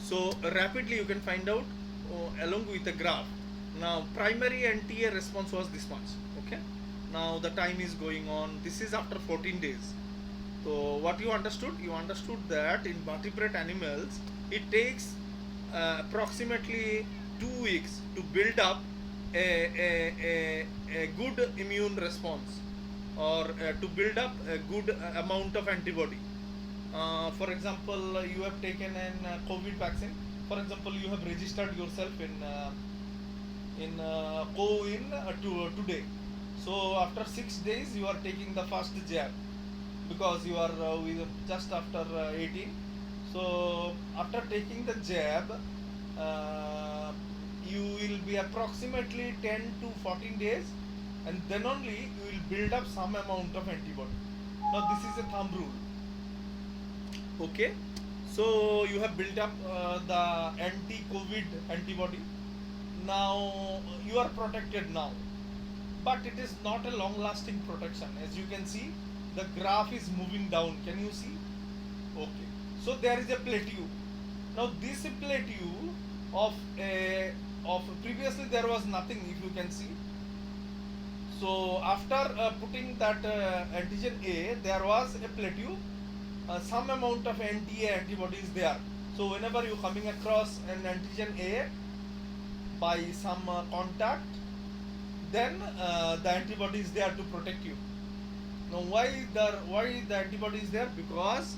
So rapidly you can find out along with a graph. Now primary NTA response was this much. Okay, now the time is going on. This is after 14 days. So what you understood? You understood that in vertebrate animals it takes approximately 2 weeks to build up a good immune response, or to build up a good amount of antibody. For example, you have taken an COVID vaccine. For example, you have registered yourself in CoWIN today. So after 6 days, you are taking the first jab because you are just after 18. So after taking the jab, uh, you will be approximately 10 to 14 days, and then only you will build up some amount of antibody. Now this is a thumb rule. Okay, so you have built up the anti-COVID antibody. Now you are protected now, but it is not a long-lasting protection. As you can see, the graph is moving down. Can you see? Okay, so there is a plateau. Now this plateau of a of previously there was nothing, if you can see. So after putting that antigen A, there was a plateau, some amount of NTA antibody is there. So whenever you coming across an antigen A by some contact, then the antibody is there to protect you. Now why the antibody is there? Because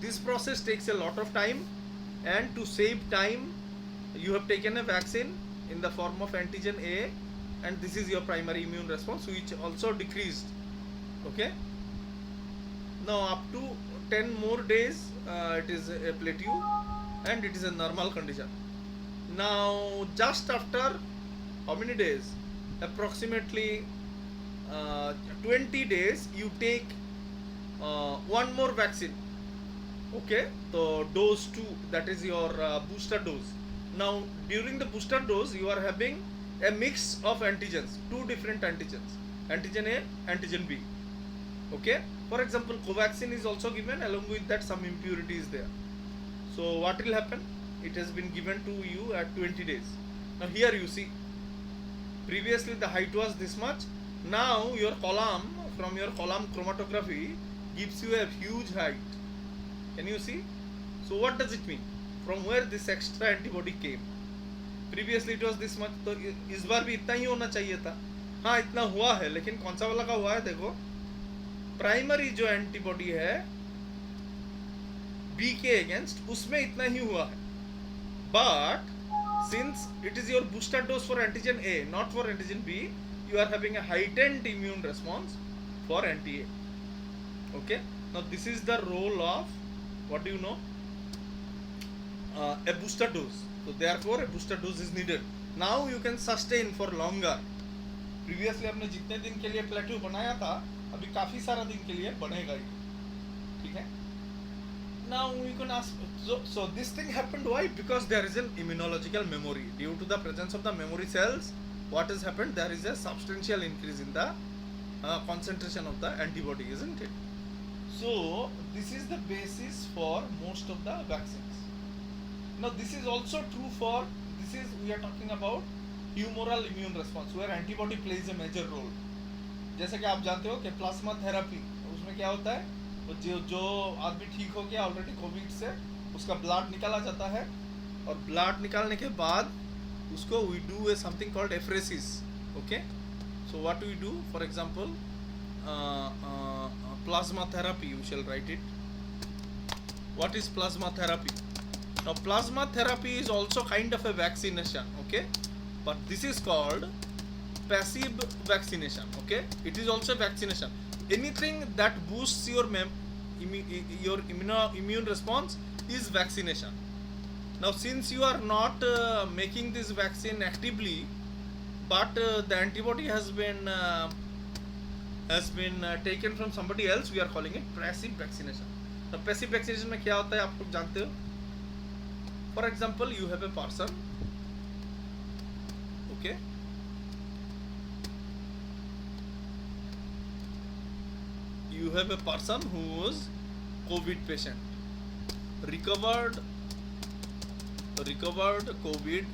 this process takes a lot of time, and to save time, you have taken a vaccine in the form of antigen A, and this is your primary immune response, which also decreased. Okay, now up to 10 more days it is a plateau and it is a normal condition. Now just after how many days? Approximately 20 days you take one more vaccine. Okay, so dose 2, that is your booster dose. Now during the booster dose you are having a mix of antigens, two different antigens, antigen A, antigen B. Okay, for example, Covaxin is also given, along with that some impurity is there. So what will happen? It has been given to you at 20 days. Now here you see, previously the height was this much. Now your column, from your column chromatography, gives you a huge height. Can you see? So what does it mean? From where this extra antibody came? Previously it was this much, तो इस बार भी इतना ही होना चाहिए था. हाँ, इतना हुआ है, लेकिन कौन सा वाला का हुआ है? देखो, प्राइमरी जो एंटीबॉडी है बी के अगेंस्ट, उसमें इतना ही हुआ है. But since it is your booster dose for antigen A, not for antigen B, you are having a heightened immune response for anti-A. Okay, now this is the role of, what do you know, a booster dose. So therefore a booster dose is needed. Now you can sustain for longer. Previously आपने जितने दिन के लिए plateau बनाया था, अभी काफी सारा दिन के लिए बनेगा ही. ठीक है? Now we can ask, so this thing happened why? Because there is an immunological memory. Due to the presence of the memory cells, what has happened? There is a substantial increase in the concentration of the antibody, isn't it? So this is the basis for most of the vaccines. Now this is also true for, this is, we are talking about humoral immune response, where antibody plays a major role. जैसे कि आप जानते हो कि plasma therapy, उसमें क्या होता है, जो आदमी ठीक हो गया ऑलरेडी कोविड से, उसका ब्लड निकाला जाता है, और ब्लड निकालने के बाद उसको we do a something called apheresis. Okay, so what we do, for example plasma therapy, you shall write it. What is plasma therapy? Now plasma therapy is also kind of a vaccination. Okay, but this is called passive vaccination. Okay, it is also vaccination. Anything that boosts your immune response is vaccination. Now since you are not making this vaccine actively, but the antibody has been taken from somebody else, we are calling it passive vaccination. Now passive vaccination में क्या होता है आप लोग जानते हो? For example, you have a person, okay, you have a person who is COVID patient, recovered recovered COVID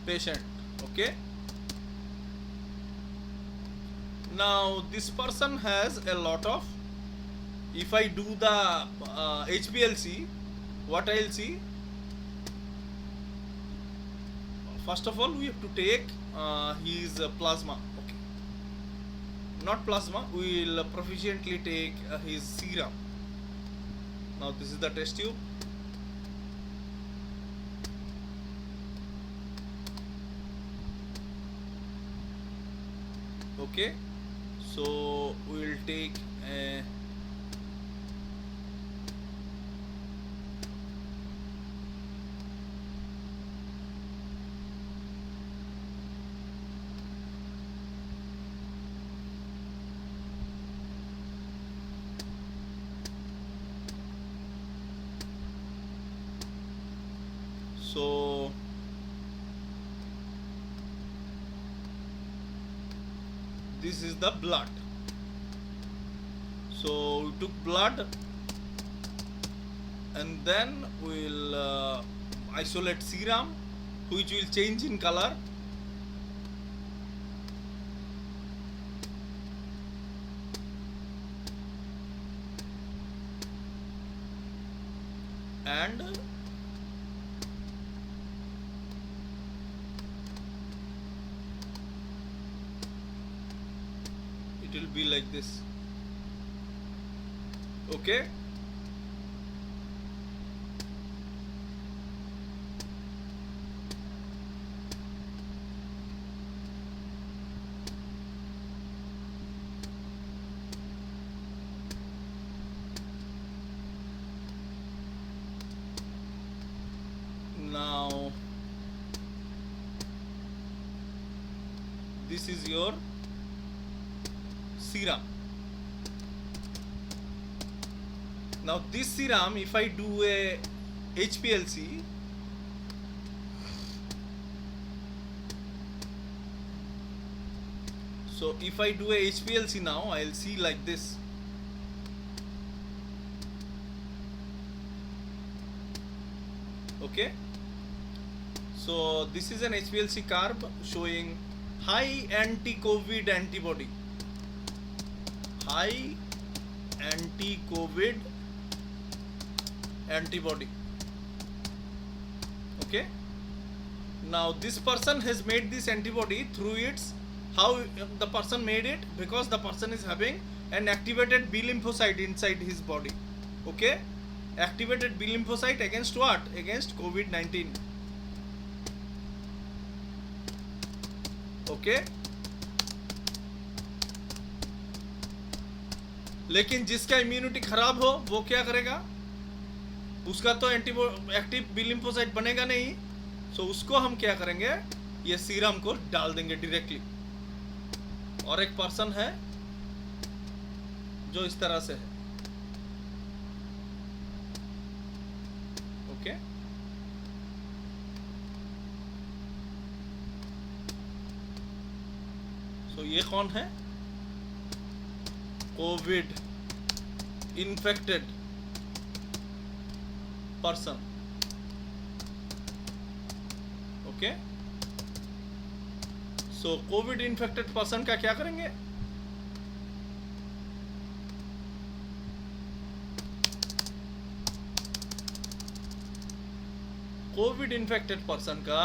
patient. Okay, now this person has a lot of, if I do the HPLC, what I'll see, first of all we have to take his plasma. Okay, not plasma, we will proficiently take his serum. Now this is the test tube. Okay, so we will take a so this is the blood. So we took blood and then we'll isolate serum, which will change in color. And it will be like this. Okay, now this is your serum. Now this serum, if I do a HPLC, so if I do a HPLC now, I'll see like this. Okay, so this is an HPLC curve showing high anti-COVID antibody, high anti-COVID antibody. Okay, now this person has made this antibody through its, how the person made it, because the person is having an activated B lymphocyte inside his body. Okay, activated B lymphocyte against what? Against COVID-19. Okay, लेकिन जिसका immunity खराब हो वो क्या करेगा, उसका तो active B lymphocyte बनेगा नहीं, सो उसको हम क्या करेंगे, ये सीरम को डाल देंगे डायरेक्टली. और एक पर्सन है जो इस तरह से है. ओके, सो ये कौन है, कोविड इन्फेक्टेड पर्सन. ओके, सो कोविड इन्फेक्टेड पर्सन का क्या करेंगे, कोविड इन्फेक्टेड पर्सन का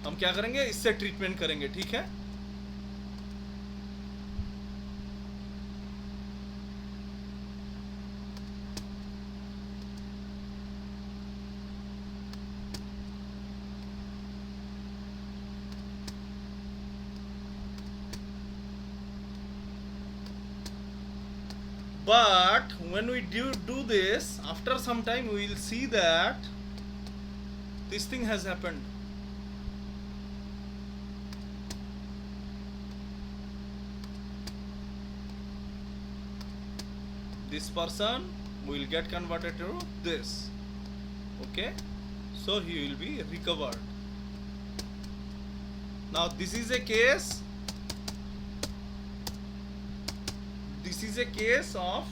हम क्या करेंगे, इससे ट्रीटमेंट करेंगे. ठीक है, but when we do this, after some time we will see that this thing has happened. This person will get converted to this. Okay, so he will be recovered. Now this is a case, this is a case of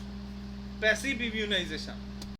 passive immunization.